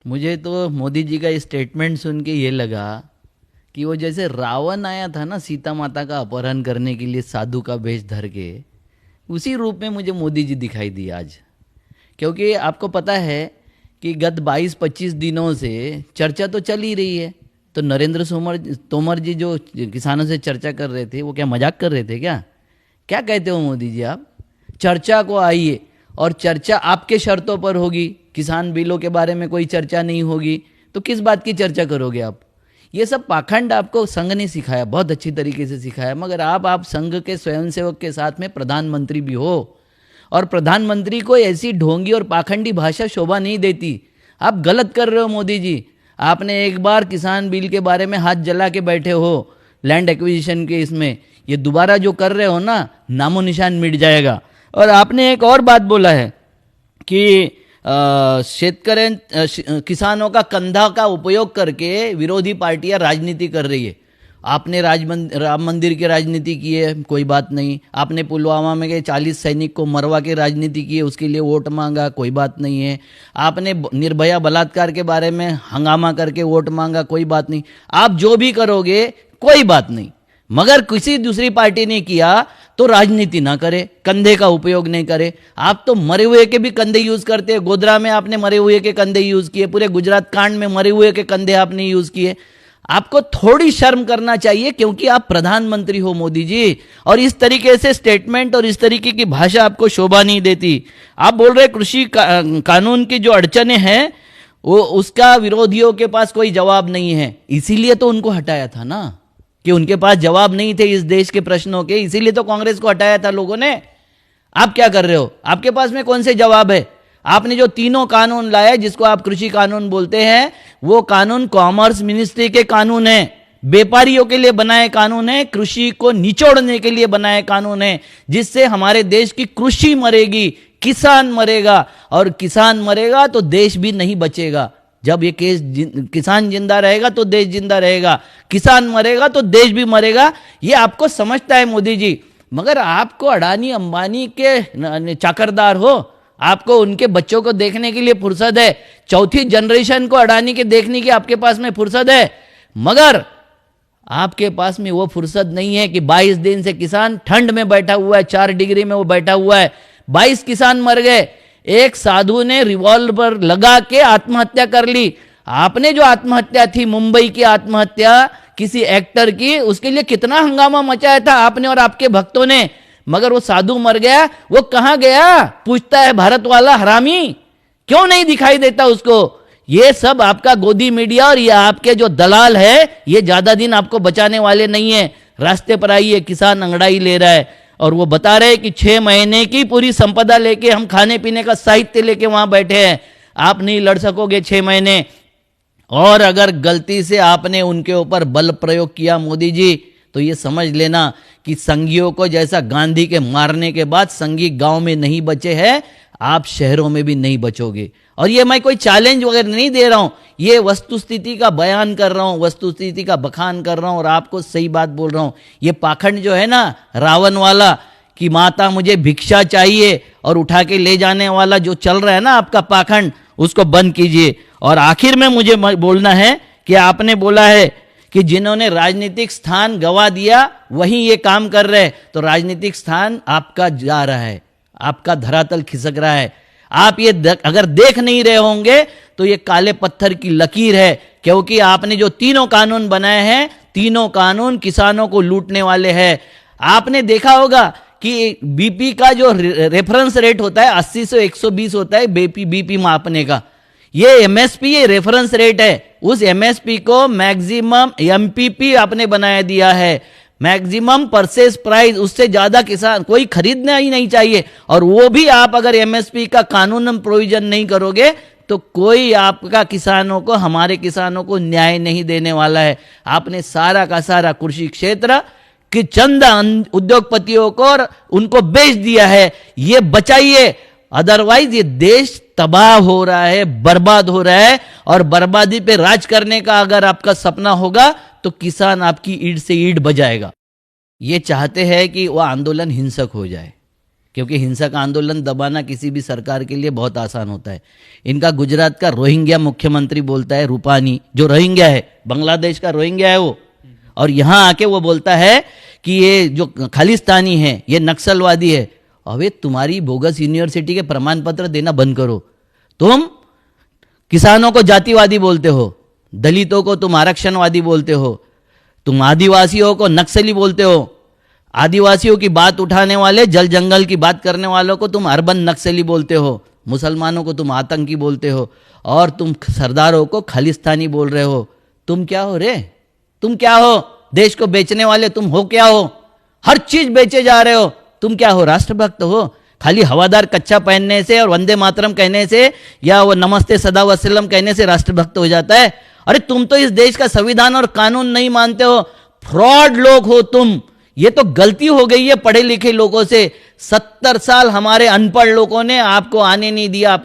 मुझे तो मोदी जी का स्टेटमेंट सुन के ये लगा कि वो जैसे रावण आया था ना सीता माता का अपहरण करने के लिए साधु का वेश धर के, उसी रूप में मुझे मोदी जी दिखाई दिए आज। क्योंकि आपको पता है कि गत 22-25 दिनों से चर्चा तो चल ही रही है। तो नरेंद्र तोमर जी जो किसानों से चर्चा कर रहे थे, वो क्या मजाक कर रहे थे क्या? क्या कहते हो मोदी जी आप? चर्चा को आइए और चर्चा आपके शर्तों पर होगी, किसान बिलों के बारे में कोई चर्चा नहीं होगी, तो किस बात की चर्चा करोगे आप? ये सब पाखंड आपको संघ ने सिखाया, बहुत अच्छी तरीके से सिखाया। मगर आप संघ के स्वयंसेवक के साथ में प्रधानमंत्री भी हो, और प्रधानमंत्री को ऐसी ढोंगी और पाखंडी भाषा शोभा नहीं देती। आप गलत कर रहे हो मोदी जी। आपने एक बार किसान बिल के बारे में हाथ जला के बैठे हो लैंड एक्विजिशन के, इसमें ये दोबारा जो कर रहे हो ना, नामो निशान मिट जाएगा। और आपने एक और बात बोला है कि किसानों का कंधा का उपयोग करके विरोधी पार्टियां राजनीति कर रही है। आपने राम मंदिर की राजनीति की है, कोई बात नहीं। आपने पुलवामा में के 40 सैनिक को मरवा के राजनीति की है, उसके लिए वोट मांगा, कोई बात नहीं है। आपने निर्भया बलात्कार के बारे में हंगामा करके वोट मांगा, कोई बात नहीं। आप जो भी करोगे कोई बात नहीं, मगर किसी दूसरी पार्टी ने किया तो राजनीति ना करे, कंधे का उपयोग नहीं करे। आप तो मरे हुए के भी कंधे यूज करते हैं। गोधरा में आपने मरे हुए के कंधे यूज किए, पूरे गुजरात कांड में मरे हुए के कंधे आपने यूज किए। आपको थोड़ी शर्म करना चाहिए, क्योंकि आप प्रधानमंत्री हो मोदी जी, और इस तरीके से स्टेटमेंट और इस तरीके की भाषा आपको शोभा नहीं देती। आप बोल रहे कृषि कानून की जो अड़चने हैं वो उसका विरोधियों के पास कोई जवाब नहीं है, इसीलिए तो उनको हटाया था ना, कि उनके पास जवाब नहीं थे इस देश के प्रश्नों के, इसीलिए तो कांग्रेस को हटाया था लोगों ने। आप क्या कर रहे हो? आपके पास में कौन से जवाब है? आपने जो तीनों कानून लाए, जिसको आप कृषि कानून बोलते हैं, वो कानून कॉमर्स मिनिस्ट्री के कानून है, व्यापारियों के लिए बनाए कानून है, कृषि को निचोड़ने के लिए बनाए कानून है, जिससे हमारे देश की कृषि मरेगी, किसान मरेगा, और किसान मरेगा तो देश भी नहीं बचेगा। जब ये केस किसान जिंदा रहेगा तो देश जिंदा रहेगा, किसान मरेगा तो देश भी मरेगा। ये आपको समझता है मोदी जी, मगर आपको अडानी अंबानी के चाकरदार हो, आपको उनके बच्चों को देखने के लिए फुर्सत है, चौथी जनरेशन को अडानी के देखने की आपके पास में फुर्सत है, मगर आपके पास में वो फुर्सत नहीं है कि 22 दिन से किसान ठंड में बैठा हुआ है, 4 डिग्री में वो बैठा हुआ है। 22 किसान मर गए। एक साधु ने रिवॉल्वर लगा के आत्महत्या कर ली। आपने जो आत्महत्या थी, मुंबई की आत्महत्या किसी एक्टर की, उसके लिए कितना हंगामा मचाया था आपने और आपके भक्तों ने, मगर वो साधु मर गया। वो कहां गया? पूछता है भारत वाला हरामी, क्यों नहीं दिखाई देता उसको? ये सब आपका गोदी मीडिया और ये आपके जो दलाल है, ये ज्यादा दिन आपको बचाने वाले नहीं है। रास्ते पर आइए, किसान अंगड़ाई ले रहा है और वो बता रहे कि 6 महीने की पूरी संपदा लेके हम खाने पीने का साहित्य लेके वहां बैठे हैं। आप नहीं लड़ सकोगे 6 महीने। और अगर गलती से आपने उनके ऊपर बल प्रयोग किया मोदी जी, तो ये समझ लेना कि संघियों को जैसा गांधी के मारने के बाद संघी गांव में नहीं बचे हैं, आप शहरों में भी नहीं बचोगे। और ये मैं कोई चैलेंज वगैरह नहीं दे रहा हूं, ये वस्तुस्थिति का बयान कर रहा हूं, वस्तुस्थिति का बखान कर रहा हूं और आपको सही बात बोल रहा हूं। ये पाखंड जो है ना रावण वाला, कि माता मुझे भिक्षा चाहिए और उठा के ले जाने वाला जो चल रहा है ना आपका पाखंड, उसको बंद कीजिए। और आखिर में मुझे बोलना है कि आपने बोला है कि जिन्होंने राजनीतिक स्थान गवा दिया वही ये काम कर रहे हैं, तो राजनीतिक स्थान आपका जा रहा है, आपका धरातल खिसक रहा है। आप ये अगर देख नहीं रहे होंगे तो ये काले पत्थर की लकीर है, क्योंकि आपने जो तीनों कानून बनाए हैं, तीनों कानून किसानों को लूटने वाले हैं। आपने देखा होगा कि बीपी का जो रेफरेंस रेट होता है 80 से 120 होता है, बीपी मापने का। ये एमएसपी, ये रेफरेंस रेट है। उस एमएसपी को मैक्सिमम एमपीपी आपने बनाया दिया है, मैक्सिमम परचेज प्राइस, उससे ज्यादा किसान कोई खरीदना ही नहीं चाहिए। और वो भी आप अगर एमएसपी का कानूनन प्रोविजन नहीं करोगे तो कोई आपका किसानों को, हमारे किसानों को न्याय नहीं देने वाला है। आपने सारा का सारा कृषि क्षेत्र कि चंद उद्योगपतियों को और उनको बेच दिया है। ये बचाइए, अदरवाइज ये देश तबाह हो रहा है, बर्बाद हो रहा है। और बर्बादी पे राज करने का अगर आपका सपना होगा तो किसान आपकी ईंट से ईंट बजाएगा। ये चाहते हैं कि वह आंदोलन हिंसक हो जाए, क्योंकि हिंसक आंदोलन दबाना किसी भी सरकार के लिए बहुत आसान होता है। इनका गुजरात का रोहिंग्या मुख्यमंत्री बोलता है, रूपानी, जो रोहिंग्या है, बांग्लादेश का रोहिंग्या है वो, और यहां आके वो बोलता है कि ये जो खालिस्तानी है ये नक्सलवादी है। अबे तुम्हारी बोगस यूनिवर्सिटी के प्रमाण पत्र देना बंद करो। तुम किसानों को जातिवादी बोलते हो, दलितों को तुम आरक्षणवादी बोलते हो, तुम आदिवासियों को नक्सली बोलते हो, आदिवासियों की बात उठाने वाले, जल जंगल की बात करने वालों को तुम अर्बन नक्सली बोलते हो, मुसलमानों को तुम आतंकी बोलते हो, और तुम सरदारों को खालिस्तानी बोल रहे हो। तुम क्या हो रे? तुम क्या हो? देश को बेचने वाले तुम हो क्या हो? हर चीज बेचे जा रहे हो। तुम क्या हो? राष्ट्रभक्त हो? खाली हवादार कच्चा पहनने से और वंदे मातरम कहने से या वो नमस्ते सदा वसल्लम कहने से राष्ट्रभक्त हो जाता है? अरे तुम तो इस देश का संविधान और कानून नहीं मानते हो। फ्रॉड लोग हो तुम। ये तो गलती हो गई है पढ़े लिखे लोगों से। 70 साल हमारे अनपढ़ लोगों ने आपको आने नहीं दिया।